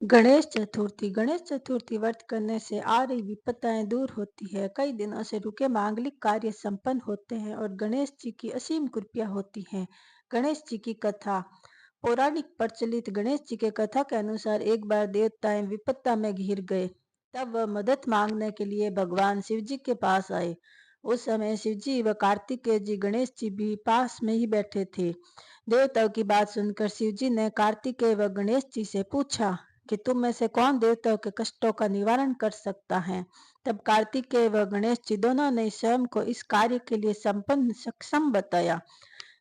गणेश चतुर्थी व्रत करने से आ रही विपत्ताएं दूर होती है। कई दिनों से रुके मांगलिक कार्य संपन्न होते हैं और गणेश जी की असीम कृपा होती है। गणेश जी की कथा। पौराणिक प्रचलित गणेश जी के कथा के अनुसार एक बार देवताएं विपत्ता में घिर गए। तब वह मदद मांगने के लिए भगवान शिव जी के पास आए। उस समय शिव जी व कार्तिकेय जी गणेश जी भी पास में ही बैठे थे। देवताओं की बात सुनकर शिव जी ने कार्तिकेय व गणेश जी से पूछा कि तुम में से कौन देवताओं के कष्टों का निवारण कर सकता है। तब कार्तिकेय व गणेश जी दोनों ने स्वयं को इस कार्य के लिए संपन्न सक्षम बताया।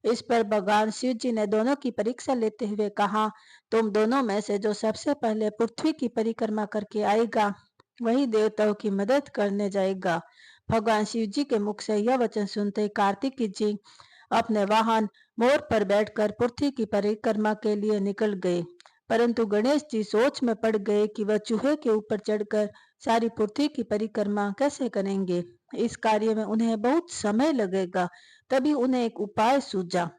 इस पर भगवान शिव जी ने दोनों की परीक्षा लेते हुए कहा, तुम दोनों में से जो सबसे पहले पृथ्वी की परिक्रमा करके आएगा वही देवताओं की मदद करने जाएगा। भगवान शिव जी के मुख से यह वचन सुनते ही कार्तिक जी अपने वाहन मोर पर बैठकर पृथ्वी की परिक्रमा के लिए निकल गए। परंतु गणेश जी सोच में पड़ गए कि वह चूहे के ऊपर चढ़कर सारी पृथ्वी की परिक्रमा कैसे करेंगे। इस कार्य में उन्हें बहुत समय लगेगा। तभी उन्हें एक उपाय सूझा।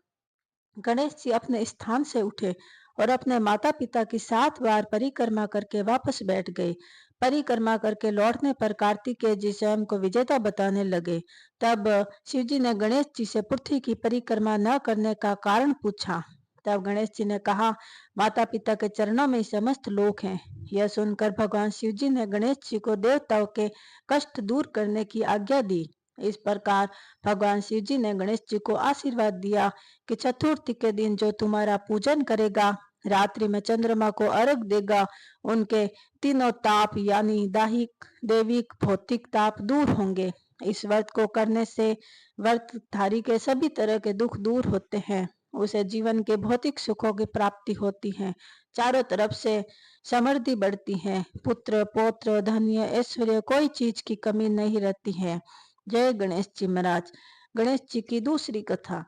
गणेश जी अपने स्थान से उठे और अपने माता पिता की 7 बार परिक्रमा करके वापस बैठ गए। परिक्रमा करके लौटने पर कार्तिकेय जी स्वयं को विजेता बताने लगे। तब शिव जी ने गणेश जी से पृथ्वी की परिक्रमा न करने का कारण पूछा। तब गणेश जी ने कहा, माता पिता के चरणों में ही समस्त लोक हैं। यह सुनकर भगवान शिव जी ने गणेश जी को देवताओं के कष्ट दूर करने की आज्ञा दी। इस प्रकार भगवान शिव जी ने गणेश जी को आशीर्वाद दिया कि चतुर्थी के दिन जो तुम्हारा पूजन करेगा, रात्रि में चंद्रमा को अर्घ देगा, उनके तीनों ताप यानी दाहिक, देविक, भौतिक ताप दूर होंगे। इस व्रत को करने से व्रतधारी के सभी तरह के दुख दूर होते हैं। उसे जीवन के भौतिक सुखों की प्राप्ति होती है। चारों तरफ से समृद्धि बढ़ती है। पुत्र, पौत्र, धन्य, ऐश्वर्य, कोई चीज की कमी नहीं रहती है। जय गणेश जी महाराज। गणेश जी की दूसरी कथा।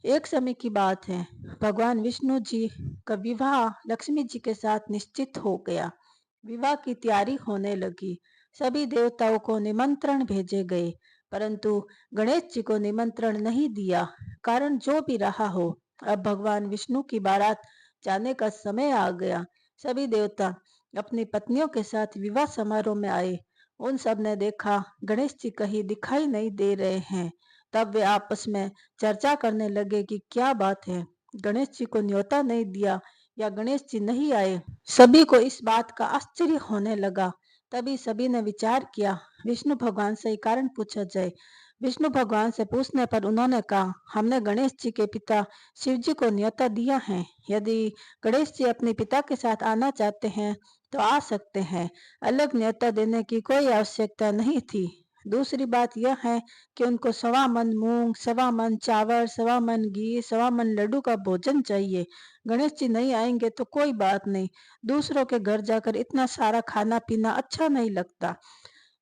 एक समय की बात है, भगवान विष्णु जी का विवाह लक्ष्मी जी के साथ निश्चित हो गया। विवाह की तैयारी होने लगी। सभी देवताओं को निमंत्रण भेजे गए, परंतु गणेश जी को निमंत्रण नहीं दिया। कारण जो भी रहा हो, अब भगवान विष्णु की बारात जाने का समय आ गया। सभी देवता अपनी पत्नियों के साथ विवाह समारोह में आए। उन सब ने देखा गणेश जी कहीं दिखाई नहीं दे रहे हैं। तब वे आपस में चर्चा करने लगे कि क्या बात है, गणेश जी को न्योता नहीं दिया या गणेश जी नहीं आए। सभी को इस बात का आश्चर्य होने लगा। तभी सभी ने विचार किया, विष्णु भगवान से ही कारण पूछा जाए। विष्णु भगवान से पूछने पर उन्होंने कहा, हमने गणेश जी के पिता शिव जी को न्योता दिया है। यदि गणेश जी अपने पिता के साथ आना चाहते हैं तो आ सकते हैं। अलग न्योता देने की कोई आवश्यकता नहीं थी। दूसरी बात यह है कि उनको 1.25 मन मूंग, 1.25 मन चावल, 1.25 मन घी, 1.25 मन लड्डू का भोजन चाहिए। गणेश जी नहीं आएंगे तो कोई बात नहीं, दूसरों के घर जाकर इतना सारा खाना पीना अच्छा नहीं लगता।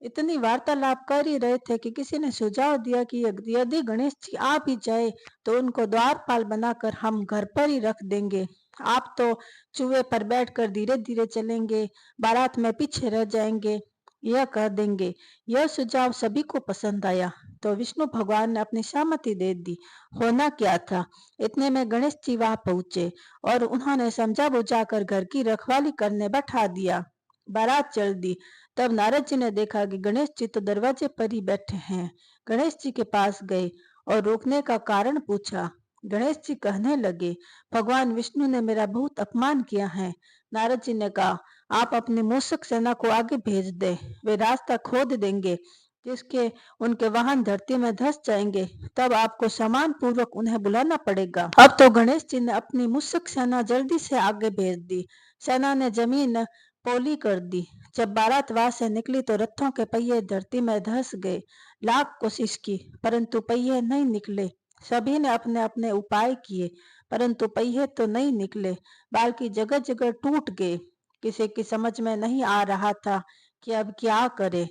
इतनी वार्तालाप कर ही रहे थे कि किसी ने सुझाव दिया कि यदि गणेश जी आ भी जाए तो उनको द्वारपाल बनाकर हम घर पर ही रख देंगे। आप तो चूहे पर बैठकर धीरे धीरे चलेंगे, बारात में पीछे रह जाएंगे, यह कह देंगे। यह सुझाव सभी को पसंद आया तो विष्णु भगवान ने अपनी सहमति दे दी। होना क्या था, इतने में गणेश जी वहां पहुंचे और उन्होंने समझा बुझाकर घर की रखवाली करने बैठा दिया। बारात चल दी। तब नारद जी ने देखा कि गणेश जी तो दरवाजे पर ही बैठे हैं। गणेश जी के पास गए और रोकने का कारण पूछा। गणेश जी कहने लगे, भगवान विष्णु ने मेरा बहुत अपमान किया है। नारद जी ने कहा, आप अपनी मूषक सेना को आगे भेज दे, वे रास्ता खोद देंगे जिसके उनके वाहन धरती में धंस जाएंगे। तब आपको सम्मान पूर्वक उन्हें बुलाना पड़ेगा। अब तो गणेश जी ने अपनी मूषक सेना जल्दी से आगे भेज दी। सेना ने जमीन पौली कर दी। जब बारात वहां से निकली तो रथों के पहिए धरती में धंस गए। लाख कोशिश की परंतु पहिए नहीं निकले। सभी ने अपने अपने उपाय किए परंतु पहिए तो नहीं निकले, बल्कि जगह जगह टूट गए। किसी की समझ में नहीं आ रहा था कि अब क्या करे।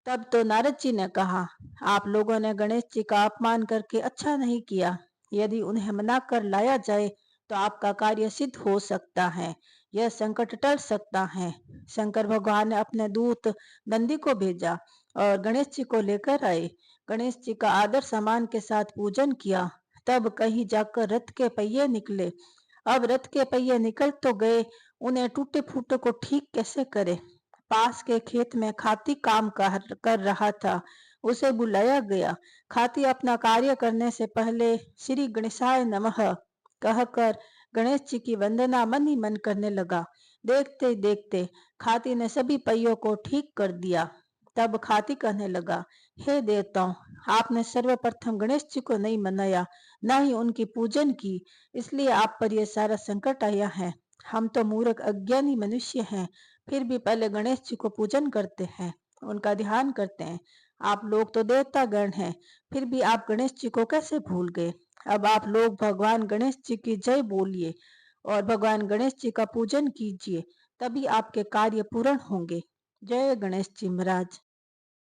तब तो नारद जी ने कहा, आप लोगों ने गणेश जी का अपमान करके अच्छा नहीं किया। यदि उन्हें मना कर लाया जाए तो आपका कार्य सिद्ध हो सकता है, यह संकट टल सकता है। शंकर भगवान ने अपने दूत नंदी को भेजा और गणेश जी को लेकर आए। गणेश जी का आदर सम्मान के साथ पूजन किया। तब कहीं जाकर रथ के पहिए निकले। अब रथ के पहिए निकल तो गए, उन्हें टूटे फूटे को ठीक कैसे करे। पास के खेत में खाती काम कर रहा था, उसे बुलाया गया। खाती अपना कार्य करने से पहले श्री गणेशाय नमः कहकर गणेश जी की वंदना मन ही मन करने लगा। देखते ही देखते खाती ने सभी पहियों को ठीक कर दिया। तब खाती कहने लगा, हे देवताओं, आपने सर्वप्रथम गणेश जी को नहीं मनाया, न ही उनकी पूजन की, इसलिए आप पर यह सारा संकट आया है। हम तो मूर्ख अज्ञानी मनुष्य हैं, फिर भी पहले गणेश जी को पूजन करते हैं, उनका ध्यान करते हैं। आप लोग तो देवता गण हैं, फिर भी आप गणेश जी को कैसे भूल गए। अब आप लोग भगवान गणेश जी की जय बोलिए और भगवान गणेश जी का पूजन कीजिए, तभी आपके कार्य पूर्ण होंगे। जय गणेश जी महाराज।